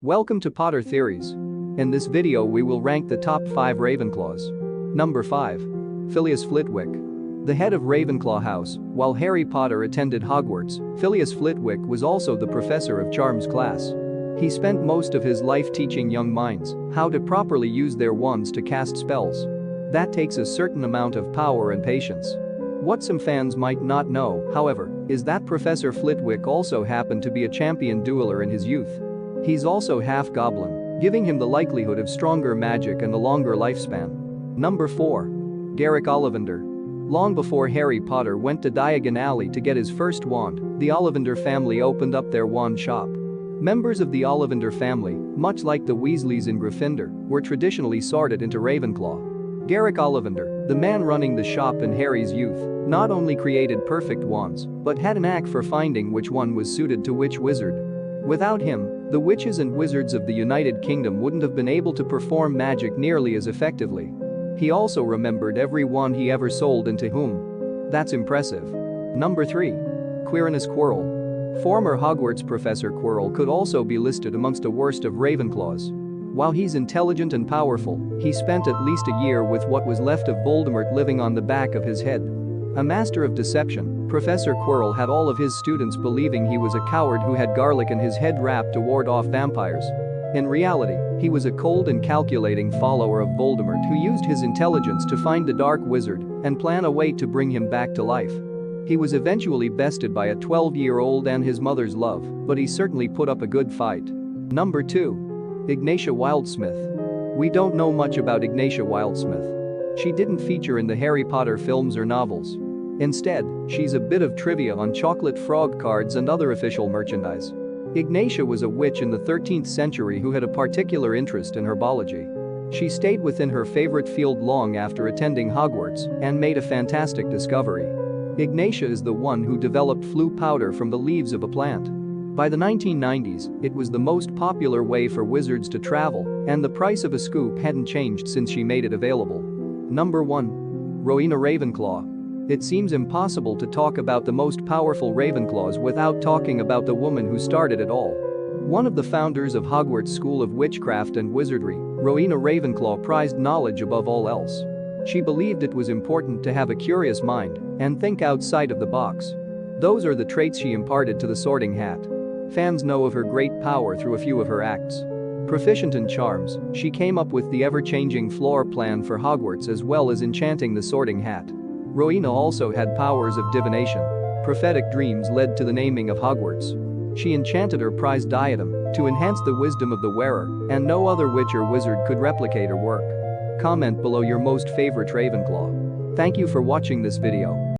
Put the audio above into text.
Welcome to Potter Theories. In this video we will rank the top 5 Ravenclaws. Number 5. Filius Flitwick. The head of Ravenclaw House, while Harry Potter attended Hogwarts, Filius Flitwick was also the professor of charms class. He spent most of his life teaching young minds how to properly use their wands to cast spells. That takes a certain amount of power and patience. What some fans might not know, however, is that Professor Flitwick also happened to be a champion dueler in his youth. He's also half goblin, giving him the likelihood of stronger magic and a longer lifespan. Number 4. Garrick Ollivander. Long before Harry Potter went to Diagon Alley to get his first wand, the Ollivander family opened up their wand shop. Members of the Ollivander family, much like the Weasleys in Gryffindor, were traditionally sorted into Ravenclaw. Garrick Ollivander, the man running the shop in Harry's youth, not only created perfect wands, but had a knack for finding which one was suited to which wizard. Without him, the witches and wizards of the United Kingdom wouldn't have been able to perform magic nearly as effectively. He also remembered every wand he ever sold and to whom. That's impressive. Number 3. Quirinus Quirrell. Former Hogwarts Professor Quirrell could also be listed amongst the worst of Ravenclaws. While he's intelligent and powerful, he spent at least a year with what was left of Voldemort living on the back of his head. A master of deception, Professor Quirrell had all of his students believing he was a coward who had garlic in his head wrapped to ward off vampires. In reality, he was a cold and calculating follower of Voldemort who used his intelligence to find the Dark Wizard and plan a way to bring him back to life. He was eventually bested by a 12-year-old and his mother's love, but he certainly put up a good fight. Number 2. Ignatia Wildsmith. We don't know much about Ignatia Wildsmith. She didn't feature in the Harry Potter films or novels. Instead, she's a bit of trivia on chocolate frog cards and other official merchandise. Ignatia was a witch in the 13th century who had a particular interest in herbology. She stayed within her favorite field long after attending Hogwarts and made a fantastic discovery. Ignatia is the one who developed flue powder from the leaves of a plant. By the 1990s, it was the most popular way for wizards to travel, and the price of a scoop hadn't changed since she made it available. Number 1. Rowena Ravenclaw. It seems impossible to talk about the most powerful Ravenclaws without talking about the woman who started it all. One of the founders of Hogwarts School of Witchcraft and Wizardry, Rowena Ravenclaw prized knowledge above all else. She believed it was important to have a curious mind and think outside of the box. Those are the traits she imparted to the Sorting Hat. Fans know of her great power through a few of her acts. Proficient in charms, she came up with the ever-changing floor plan for Hogwarts as well as enchanting the Sorting Hat. Rowena also had powers of divination. Prophetic dreams led to the naming of Hogwarts. She enchanted her prized diadem to enhance the wisdom of the wearer, and no other witch or wizard could replicate her work. Comment below your most favorite Ravenclaw. Thank you for watching this video.